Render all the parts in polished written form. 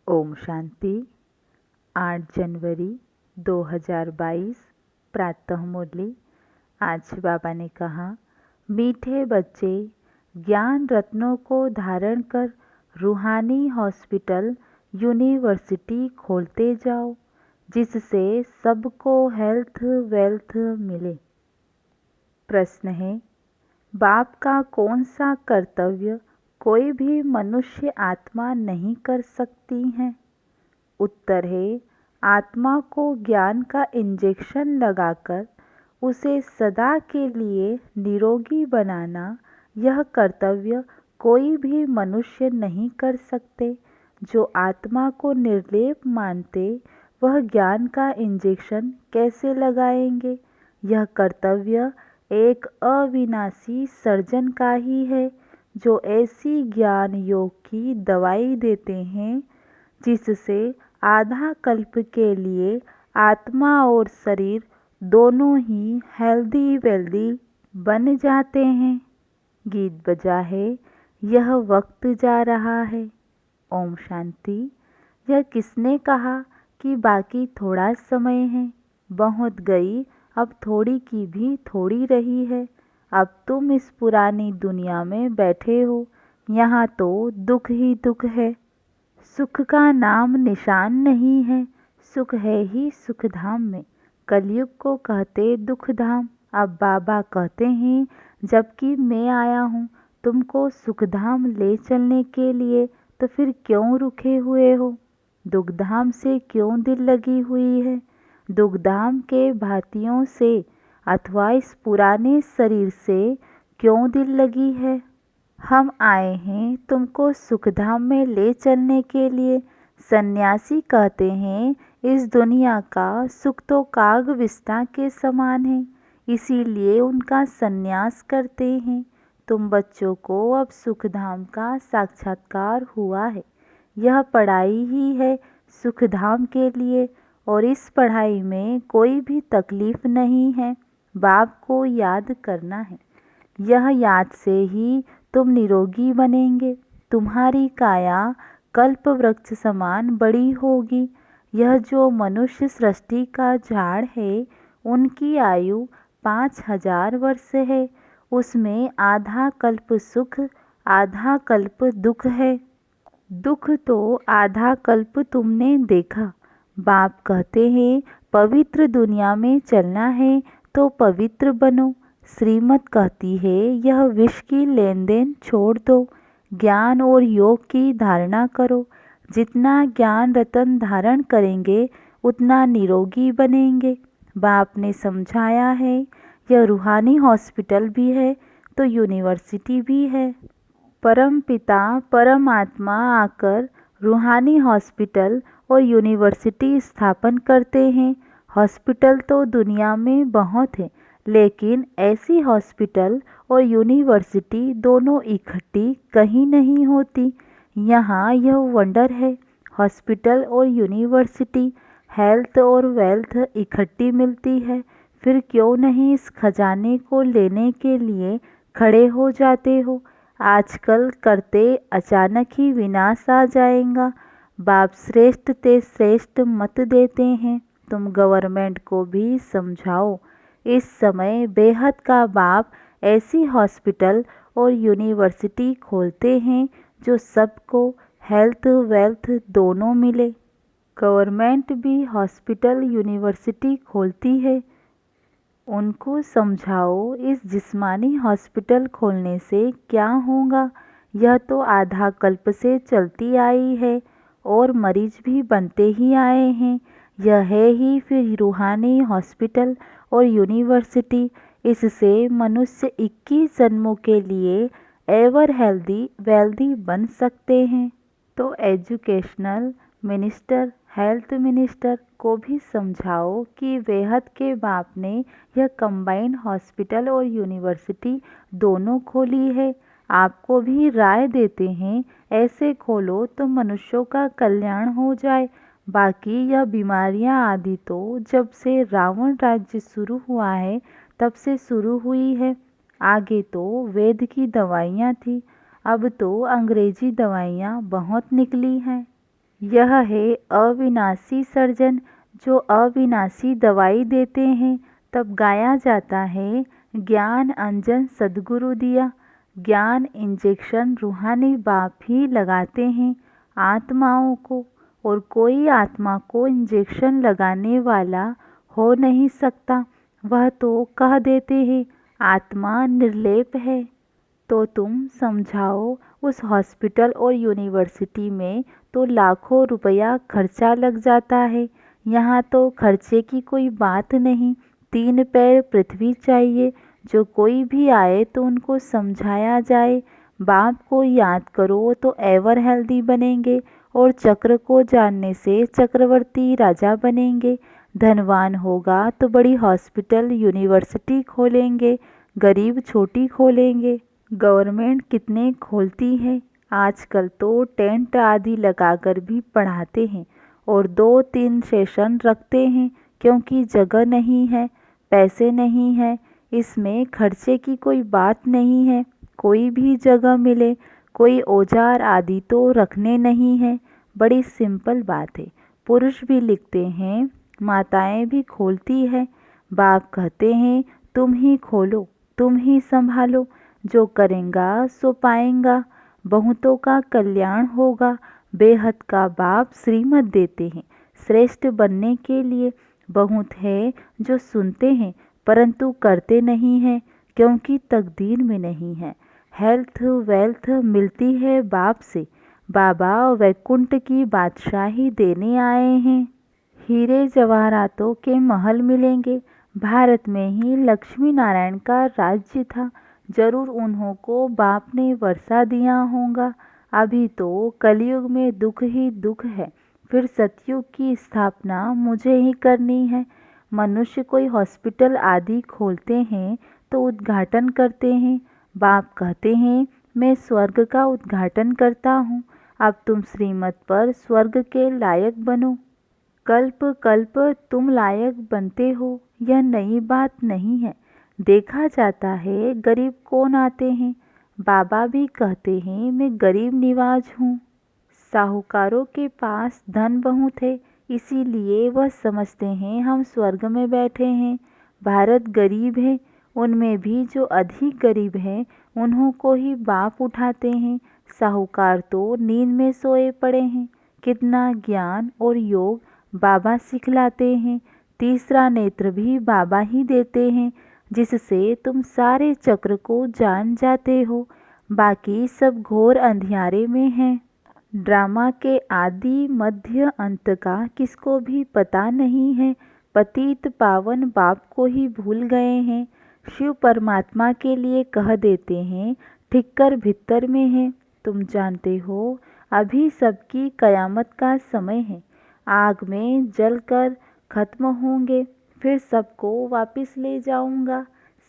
ओम शांति। 8 जनवरी 2022 प्रातः मुरली। आज बाबा ने कहा, मीठे बच्चे, ज्ञान रत्नों को धारण कर रूहानी हॉस्पिटल यूनिवर्सिटी खोलते जाओ, जिससे सबको हेल्थ वेल्थ मिले। प्रश्न है, बाप का कौन सा कर्तव्य कोई भी मनुष्य आत्मा नहीं कर सकती है? उत्तर है, आत्मा को ज्ञान का इंजेक्शन लगाकर उसे सदा के लिए निरोगी बनाना, यह कर्तव्य कोई भी मनुष्य नहीं कर सकते। जो आत्मा को निर्लेप मानते, वह ज्ञान का इंजेक्शन कैसे लगाएंगे? यह कर्तव्य एक अविनाशी सर्जन का ही है, जो ऐसी ज्ञान योग की दवाई देते हैं जिससे आधा कल्प के लिए आत्मा और शरीर दोनों ही हेल्दी वेल्दी बन जाते हैं। गीत बजा है, यह वक्त जा रहा है। ओम शांति। यह किसने कहा कि बाकी थोड़ा समय है? बहुत गई, अब थोड़ी की भी थोड़ी रही है। अब तुम इस पुरानी दुनिया में बैठे हो, यहाँ तो दुख ही दुख है। सुख का नाम निशान नहीं है, सुख है ही सुखधाम में। कलयुग को कहते दुख धाम, अब बाबा कहते हैं, जबकि मैं आया हूँ तुमको सुखधाम ले चलने के लिए, तो फिर क्यों रुके हुए हो? दुखधाम से क्यों दिल लगी हुई है? दुखधाम के भांतियों से अथवा इस पुराने शरीर से क्यों दिल लगी है? हम आए हैं तुमको सुखधाम में ले चलने के लिए। सन्यासी कहते हैं, इस दुनिया का सुख तो काग विष्ठा के समान है, इसीलिए उनका सन्यास करते हैं। तुम बच्चों को अब सुखधाम का साक्षात्कार हुआ है। यह पढ़ाई ही है सुखधाम के लिए, और इस पढ़ाई में कोई भी तकलीफ नहीं है। बाप को याद करना है, यह याद से ही तुम निरोगी बनेंगे। तुम्हारी काया कल्प वृक्ष समान बड़ी होगी। यह जो मनुष्य सृष्टि का झाड़ है, उनकी आयु 5000 वर्ष है। उसमें आधा कल्प सुख, आधा कल्प दुख है। दुख तो आधा कल्प तुमने देखा। बाप कहते हैं, पवित्र दुनिया में चलना है तो पवित्र बनो। श्रीमत कहती है, यह विष की लेन देन छोड़ दो, ज्ञान और योग की धारणा करो। जितना ज्ञान रतन धारण करेंगे, उतना निरोगी बनेंगे। बाप ने समझाया है, यह रूहानी हॉस्पिटल भी है तो यूनिवर्सिटी भी है। परम पिता परमात्मा आकर रूहानी हॉस्पिटल और यूनिवर्सिटी स्थापन करते हैं। हॉस्पिटल तो दुनिया में बहुत है, लेकिन ऐसी हॉस्पिटल और यूनिवर्सिटी दोनों इकट्ठी कहीं नहीं होती। यहाँ यह वंडर है। हॉस्पिटल और यूनिवर्सिटी, हेल्थ और वेल्थ इकट्ठी मिलती है। फिर क्यों नहीं इस खजाने को लेने के लिए खड़े हो जाते हो? आजकल करते अचानक ही विनाश आ जाएगा। बाप श्रेष्ठ ते श्रेष्ठ मत देते हैं। तुम गवर्नमेंट को भी समझाओ। इस समय बेहद का बाप ऐसी हॉस्पिटल और यूनिवर्सिटी खोलते हैं जो सबको हेल्थ वेल्थ दोनों मिले। गवर्नमेंट भी हॉस्पिटल यूनिवर्सिटी खोलती है। उनको समझाओ, इस जिस्मानी हॉस्पिटल खोलने से क्या होगा? यह तो आधा कल्प से चलती आई है और मरीज भी बनते ही आए हैं। यह है ही फिर रूहानी हॉस्पिटल और यूनिवर्सिटी। इससे मनुष्य 21 जन्मों के लिए एवर हेल्दी वेल्दी बन सकते हैं। तो एजुकेशनल मिनिस्टर, हेल्थ मिनिस्टर को भी समझाओ कि बेहद के बाप ने यह कंबाइंड हॉस्पिटल और यूनिवर्सिटी दोनों खोली है। आपको भी राय देते हैं, ऐसे खोलो तो मनुष्यों का कल्याण हो जाए। बाकी यह बीमारियां आदि तो जब से रावण राज्य शुरू हुआ है तब से शुरू हुई है। आगे तो वेद की दवाइयाँ थी, अब तो अंग्रेजी दवाइयाँ बहुत निकली हैं। यह है अविनाशी सर्जन जो अविनाशी दवाई देते हैं। तब गाया जाता है, ज्ञान अंजन सद्गुरु दिया। ज्ञान इंजेक्शन रूहानी बाप ही लगाते हैं आत्माओं को, और कोई आत्मा को इंजेक्शन लगाने वाला हो नहीं सकता। वह तो कह देते हैं आत्मा निर्लेप है। तो तुम समझाओ, उस हॉस्पिटल और यूनिवर्सिटी में तो लाखों रुपया खर्चा लग जाता है। यहाँ तो खर्चे की कोई बात नहीं। 3 पैर पृथ्वी चाहिए। जो कोई भी आए तो उनको समझाया जाए, बाप को याद करो तो एवर हेल्दी बनेंगे, और चक्र को जानने से चक्रवर्ती राजा बनेंगे। धनवान होगा तो बड़ी हॉस्पिटल यूनिवर्सिटी खोलेंगे, गरीब छोटी खोलेंगे। गवर्नमेंट कितने खोलती है। आजकल तो टेंट आदि लगाकर भी पढ़ाते हैं, और 2-3 सेशन रखते हैं, क्योंकि जगह नहीं है, पैसे नहीं है। इसमें खर्चे की कोई बात नहीं है। कोई भी जगह मिले, कोई औजार आदि तो रखने नहीं है। बड़ी सिंपल बात है। पुरुष भी लिखते हैं, माताएं भी खोलती है। बाप कहते हैं तुम ही खोलो, तुम ही संभालो। जो करेगा सो पाएगा। बहुतों का कल्याण होगा। बेहद का बाप श्रीमत देते हैं श्रेष्ठ बनने के लिए। बहुत है जो सुनते हैं परंतु करते नहीं हैं, क्योंकि तकदीर में नहीं है। हेल्थ वेल्थ मिलती है बाप से। बाबा वैकुंठ की बादशाही देने आए हैं। हीरे जवाहरातों के महल मिलेंगे। भारत में ही लक्ष्मी नारायण का राज्य था। जरूर उन्हों को बाप ने वर्षा दिया होगा। अभी तो कलयुग में दुख ही दुख है। फिर सतयुग की स्थापना मुझे ही करनी है। मनुष्य कोई हॉस्पिटल आदि खोलते हैं तो उद्घाटन करते हैं। बाप कहते हैं मैं स्वर्ग का उद्घाटन करता हूँ। अब तुम श्रीमत पर स्वर्ग के लायक बनो। कल्प कल्प तुम लायक बनते हो, यह नई बात नहीं है। देखा जाता है गरीब कौन आते हैं। बाबा भी कहते हैं मैं गरीब निवाज हूँ। साहूकारों के पास धन बहुत है, इसीलिए वह समझते हैं हम स्वर्ग में बैठे हैं। भारत गरीब है, उनमें भी जो अधिक गरीब हैं उन्हों को ही बाप उठाते हैं। साहूकार तो नींद में सोए पड़े हैं। कितना ज्ञान और योग बाबा सिखलाते हैं। तीसरा नेत्र भी बाबा ही देते हैं, जिससे तुम सारे चक्र को जान जाते हो। बाकी सब घोर अंधियारे में है। ड्रामा के आदि मध्य अंत का किसको भी पता नहीं है। पतित पावन बाप को ही भूल गए हैं। शिव परमात्मा के लिए कह देते हैं ठिक्कर भीतर में है। तुम जानते हो अभी सबकी कयामत का समय है। आग में जलकर खत्म होंगे, फिर सबको वापस ले जाऊंगा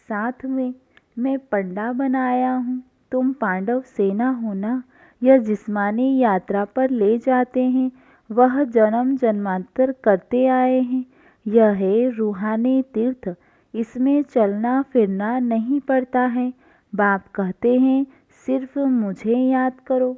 साथ में। मैं पंडा बनाया हूँ, तुम पांडव सेना हो ना। यह जिस्मानी यात्रा पर ले जाते हैं, वह जन्म जन्मांतर करते आए हैं। यह है रूहानी तीर्थ, इसमें चलना फिरना नहीं पड़ता है। बाप कहते हैं सिर्फ मुझे याद करो।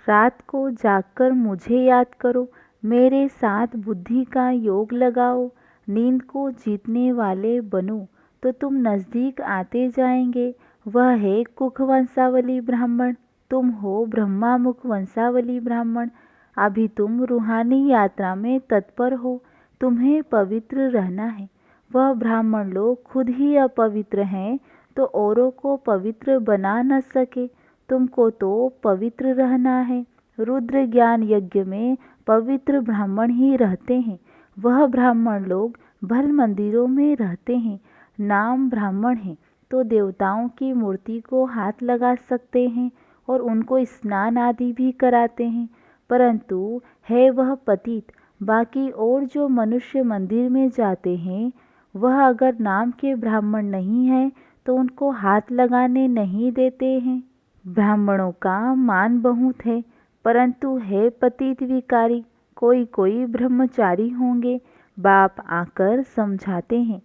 रात को जागकर मुझे याद करो। मेरे साथ बुद्धि का योग लगाओ। नींद को जीतने वाले बनो तो तुम नज़दीक आते जाएंगे। वह है कुख वंशावली ब्राह्मण, तुम हो ब्रह्मा मुख वंशावली ब्राह्मण। अभी तुम रूहानी यात्रा में तत्पर हो, तुम्हें पवित्र रहना है। वह ब्राह्मण लोग खुद ही अपवित्र हैं तो औरों को पवित्र बना न सके। तुमको तो पवित्र रहना है। रुद्र ज्ञान यज्ञ में पवित्र ब्राह्मण ही रहते हैं। वह ब्राह्मण लोग भल मंदिरों में रहते हैं। नाम ब्राह्मण है तो देवताओं की मूर्ति को हाथ लगा सकते हैं और उनको स्नान आदि भी कराते हैं, परंतु है वह पतित। बाकी और जो मनुष्य मंदिर में जाते हैं वह अगर नाम के ब्राह्मण नहीं है तो उनको हाथ लगाने नहीं देते हैं। ब्राह्मणों का मान बहुत है, परंतु है पतित विकारी। कोई कोई ब्रह्मचारी होंगे। बाप आकर समझाते हैं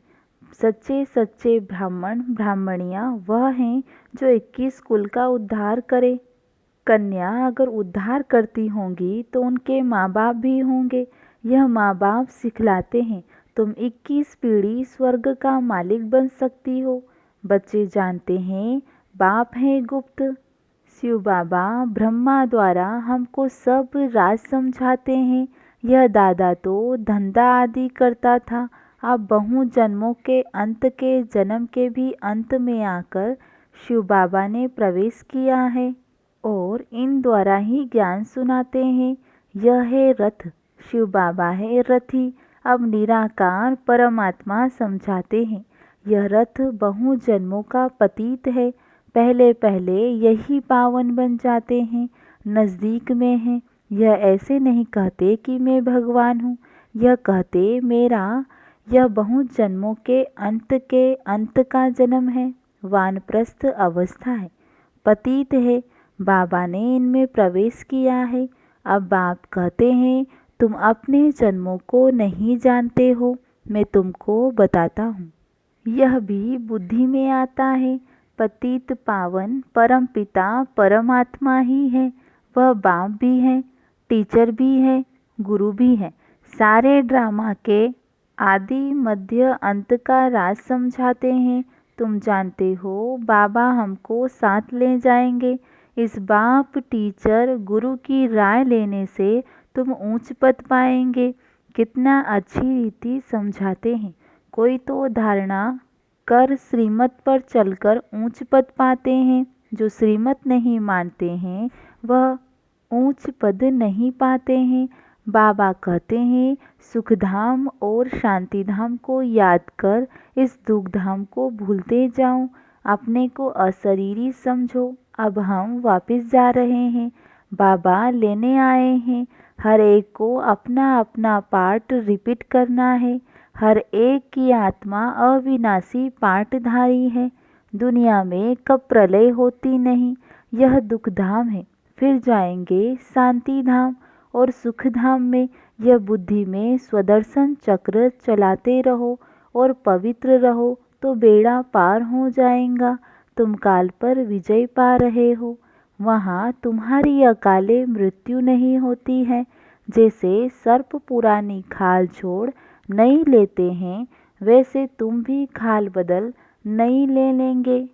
सच्चे सच्चे ब्राह्मण ब्राह्मणियाँ वह हैं जो 21 कुल का उद्धार करे। कन्या अगर उद्धार करती होंगी तो उनके माँ बाप भी होंगे। यह माँ बाप सिखलाते हैं, तुम 21 पीढ़ी स्वर्ग का मालिक बन सकती हो। बच्चे जानते हैं बाप है गुप्त। शिव बाबा ब्रह्मा द्वारा हमको सब राज समझाते हैं। यह दादा तो धंधा आदि करता था, अब बहु जन्मों के अंत के जन्म के भी अंत में आकर शिव बाबा ने प्रवेश किया है और इन द्वारा ही ज्ञान सुनाते हैं। यह है रथ, शिव बाबा है रथी। अब निराकार परमात्मा समझाते हैं, यह रथ बहु जन्मों का पतित है। पहले पहले यही पावन बन जाते हैं, नज़दीक में हैं। यह ऐसे नहीं कहते कि मैं भगवान हूँ, यह कहते मेरा यह बहु जन्मों के अंत का जन्म है। वानप्रस्थ अवस्था है, पतित है, बाबा ने इनमें प्रवेश किया है। अब बाप कहते हैं तुम अपने जन्मों को नहीं जानते हो, मैं तुमको बताता हूँ। यह भी बुद्धि में आता है। पतित पावन परम पिता परमात्मा ही है। वह बाप भी है, टीचर भी है, गुरु भी है। सारे ड्रामा के आदि मध्य अंत का राज समझाते हैं। तुम जानते हो बाबा हमको साथ ले जाएंगे। इस बाप टीचर गुरु की राय लेने से तुम ऊंच पद पाएंगे। कितना अच्छी रीति समझाते हैं। कोई तो धारणा कर श्रीमत पर चलकर ऊंच पद पाते हैं, जो श्रीमत नहीं मानते हैं वह ऊंच पद नहीं पाते हैं। बाबा कहते हैं सुखधाम और शांतिधाम को याद कर इस दुखधाम को भूलते जाओ, अपने को अशरीरी समझो। अब हम वापस जा रहे हैं, बाबा लेने आए हैं। हर एक को अपना अपना पार्ट रिपीट करना है। हर एक की आत्मा अविनाशी पार्टधारी है। दुनिया में कब प्रलय होती नहीं। यह दुखधाम है, फिर जाएंगे शांति धाम और सुख धाम में। यह बुद्धि में स्वदर्शन चक्र चलाते रहो और पवित्र रहो तो बेड़ा पार हो जाएगा। तुम काल पर विजय पा रहे हो, वहाँ तुम्हारी अकाले मृत्यु नहीं होती है। जैसे सर्प पुरानी खाल छोड़ नई लेते हैं, वैसे तुम भी खाल बदल नई ले लेंगे।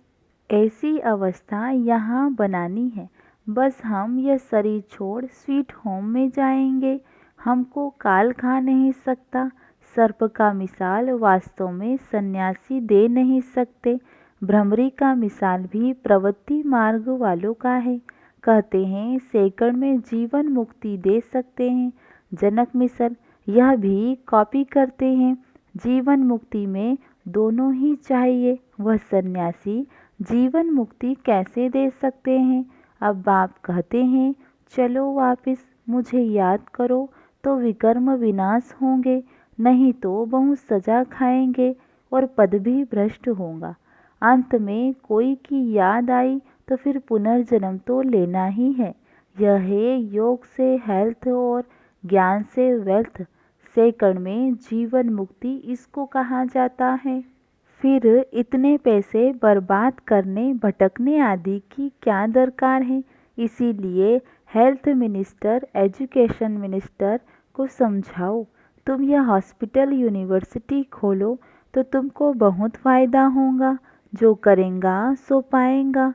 ऐसी अवस्था यहाँ बनानी है। बस हम यह शरीर छोड़ स्वीट होम में जाएंगे। हमको काल खा नहीं सकता। सर्प का मिसाल वास्तव में सन्यासी दे नहीं सकते। भ्रमरी का मिसाल भी प्रवृत्ति मार्ग वालों का है। कहते हैं सेकंड में जीवन मुक्ति दे सकते हैं। जनक मिसल यह भी कॉपी करते हैं। जीवन मुक्ति में दोनों ही चाहिए। वह सन्यासी जीवन मुक्ति कैसे दे सकते हैं। अब बाप कहते हैं चलो वापस मुझे याद करो तो विकर्म विनाश होंगे, नहीं तो बहुत सजा खाएंगे और पद भी भ्रष्ट होगा। अंत में कोई की याद आई तो फिर पुनर्जन्म तो लेना ही है। यह है योग से हेल्थ और ज्ञान से वेल्थ। सेकंड में जीवन मुक्ति इसको कहा जाता है। फिर इतने पैसे बर्बाद करने भटकने आदि की क्या दरकार है। इसीलिए हेल्थ मिनिस्टर एजुकेशन मिनिस्टर को समझाओ, तुम यह हॉस्पिटल यूनिवर्सिटी खोलो तो तुमको बहुत फ़ायदा होगा। जो करेगा सो पाएगा।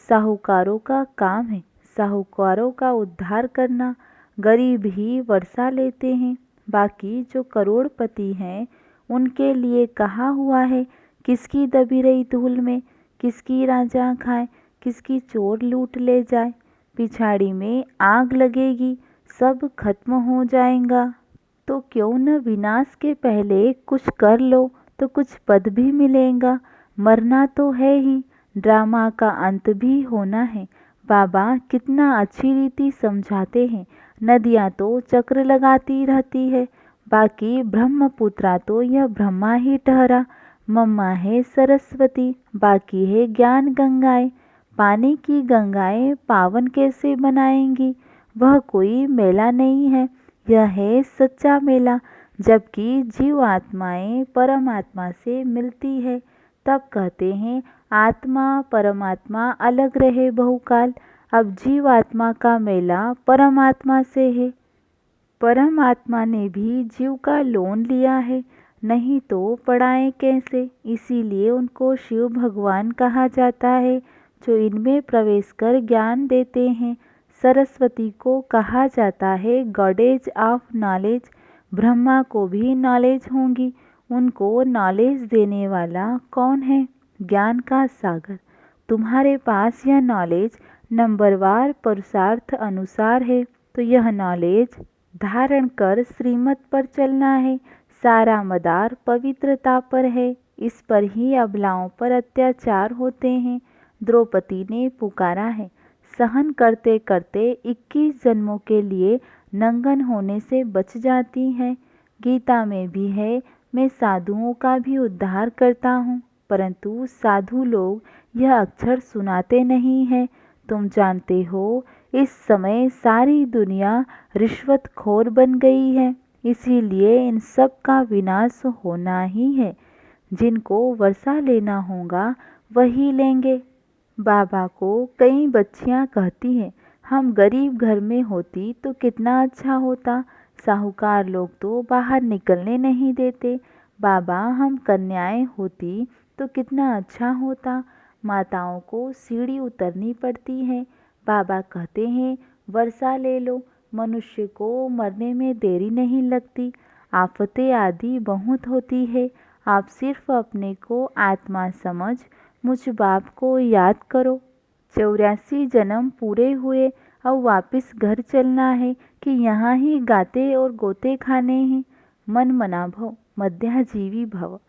साहूकारों का काम है साहूकारों का उद्धार करना। गरीब ही वर्षा लेते हैं, बाकी जो करोड़पति हैं उनके लिए कहा हुआ है किसकी दबी रही धूल में किसकी राजा खाए, किसकी चोर लूट ले जाए। पिछाड़ी में आग लगेगी, सब खत्म हो जाएगा। तो क्यों न विनाश के पहले कुछ कर लो तो कुछ पद भी मिलेगा। मरना तो है ही, ड्रामा का अंत भी होना है। बाबा कितना अच्छी रीति समझाते हैं। नदियाँ तो चक्र लगाती रहती है, बाकी ब्रह्मपुत्रा तो यह ब्रह्मा ही ठहरा। मम्मा है सरस्वती, बाकी है ज्ञान गंगाएं। पानी की गंगाएं पावन कैसे बनाएंगी। वह कोई मेला नहीं है, यह है सच्चा मेला। जबकि जीव आत्माएं परमात्मा से मिलती है, तब कहते हैं आत्मा परमात्मा अलग रहे बहुकाल। अब जीवात्मा का मेला परमात्मा से है। परमात्मा ने भी जीव का लोन लिया है, नहीं तो पढ़ाएं कैसे। इसीलिए उनको शिव भगवान कहा जाता है, जो इनमें प्रवेश कर ज्ञान देते हैं। सरस्वती को कहा जाता है गॉडेज ऑफ नॉलेज। ब्रह्मा को भी नॉलेज होंगी। उनको नॉलेज देने वाला कौन है? ज्ञान का सागर। तुम्हारे पास यह नॉलेज नंबरवार पुरुषार्थ अनुसार है, तो यह नॉलेज धारण कर श्रीमत पर चलना है। सारा मदार पवित्रता पर है। इस पर ही अबलाओं पर अत्याचार होते हैं। द्रौपदी ने पुकारा है, सहन करते करते 21 जन्मों के लिए नंगन होने से बच जाती है। गीता में भी है, मैं साधुओं का भी उद्धार करता हूँ, परंतु साधु लोग यह अक्षर सुनाते नहीं हैं। तुम जानते हो, इस समय सारी दुनिया रिश्वतखोर बन गई है, इसीलिए इन सब का विनाश होना ही है। जिनको वर्षा लेना होगा वही लेंगे। बाबा को कई बच्चियां कहती हैं, हम गरीब घर में होती तो कितना अच्छा होता। साहूकार लोग तो बाहर निकलने नहीं देते। बाबा, हम कन्याएं होती तो कितना अच्छा होता। माताओं को सीढ़ी उतरनी पड़ती है। बाबा कहते हैं, वर्षा ले लो, मनुष्य को मरने में देरी नहीं लगती। आफतें आदि बहुत होती है। आप सिर्फ अपने को आत्मा समझ मुझ बाप को याद करो। 84 जन्म पूरे हुए, अब वापस घर चलना है कि यहाँ ही गाते और गोते खाने हैं। मन मना भव, मध्याजीवी भव।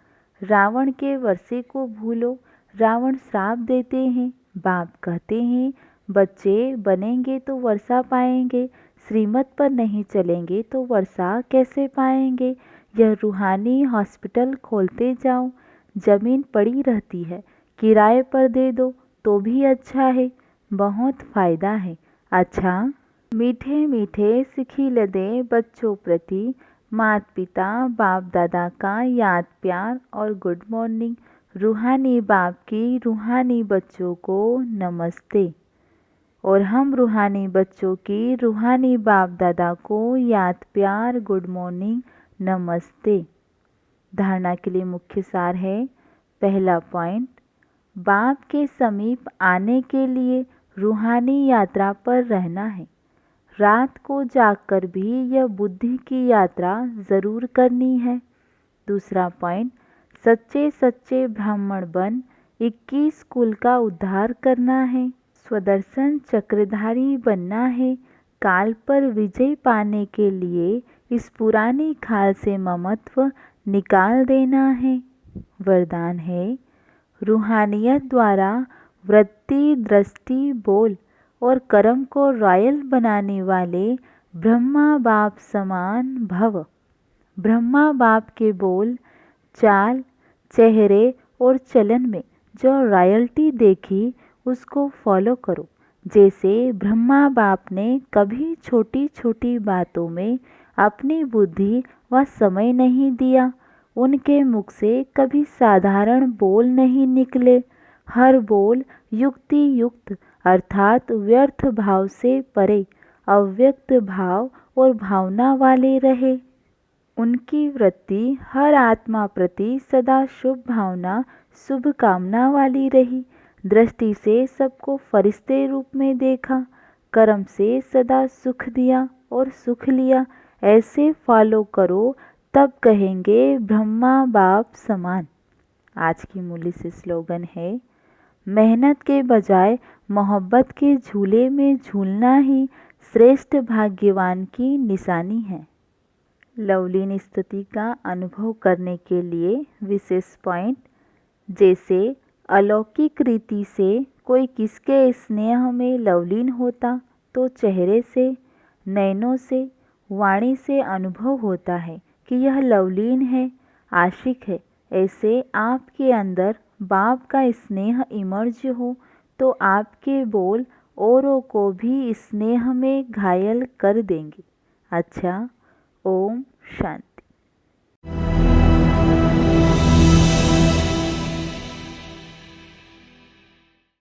रावण के वर्षे को भूलो। रावण श्राप देते हैं। बाप कहते हैं, बच्चे बनेंगे तो वर्षा पाएंगे, श्रीमत पर नहीं चलेंगे तो वर्षा कैसे पाएंगे। यह रूहानी हॉस्पिटल खोलते जाओ। जमीन पड़ी रहती है, किराए पर दे दो तो भी अच्छा है, बहुत फायदा है। अच्छा, मीठे मीठे सिखिल दे बच्चों प्रति माता पिता बाप दादा का याद प्यार और गुड मॉर्निंग। रूहानी बाप की रूहानी बच्चों को नमस्ते। और हम रूहानी बच्चों की रूहानी बाप दादा को याद प्यार गुड मॉर्निंग नमस्ते। धारणा के लिए मुख्य सार है। पहला पॉइंट, बाप के समीप आने के लिए रूहानी यात्रा पर रहना है। रात को जागकर भी यह बुद्धि की यात्रा जरूर करनी है। दूसरा पॉइंट, सच्चे सच्चे ब्राह्मण बन 21 कुल का उद्धार करना है। स्वदर्शन चक्रधारी बनना है। काल पर विजय पाने के लिए इस पुरानी खाल से ममत्व निकाल देना है। वरदान है, रूहानियत द्वारा वृत्ति दृष्टि बोल और कर्म को रॉयल बनाने वाले ब्रह्मा बाप समान भव। ब्रह्मा बाप के बोल चाल चेहरे और चलन में जो रॉयल्टी देखी उसको फॉलो करो। जैसे ब्रह्मा बाप ने कभी छोटी छोटी बातों में अपनी बुद्धि व समय नहीं दिया, उनके मुख से कभी साधारण बोल नहीं निकले। हर बोल युक्ति युक्त अर्थात व्यर्थ भाव से परे अव्यक्त भाव और भावना वाले रहे। उनकी वृत्ति हर आत्मा प्रति सदा शुभ भावना शुभ कामना वाली रही। दृष्टि से सबको फरिश्ते रूप में देखा। कर्म से सदा सुख दिया और सुख लिया। ऐसे फॉलो करो, तब कहेंगे ब्रह्मा बाप समान। आज की मूल्य से स्लोगन है, मेहनत के बजाय मोहब्बत के झूले में झूलना ही श्रेष्ठ भाग्यवान की निशानी है। लवलीन स्तुति का अनुभव करने के लिए विशेष पॉइंट, जैसे अलौकिक रीति से कोई किसके स्नेह में लवलीन होता तो चेहरे से, नैनों से, वाणी से अनुभव होता है कि यह लवलीन है, आशिक है। ऐसे आपके अंदर बाप का स्नेह इमर्ज हो तो आपके बोल औरों को भी स्नेह में घायल कर देंगे। अच्छा, ओम शांति।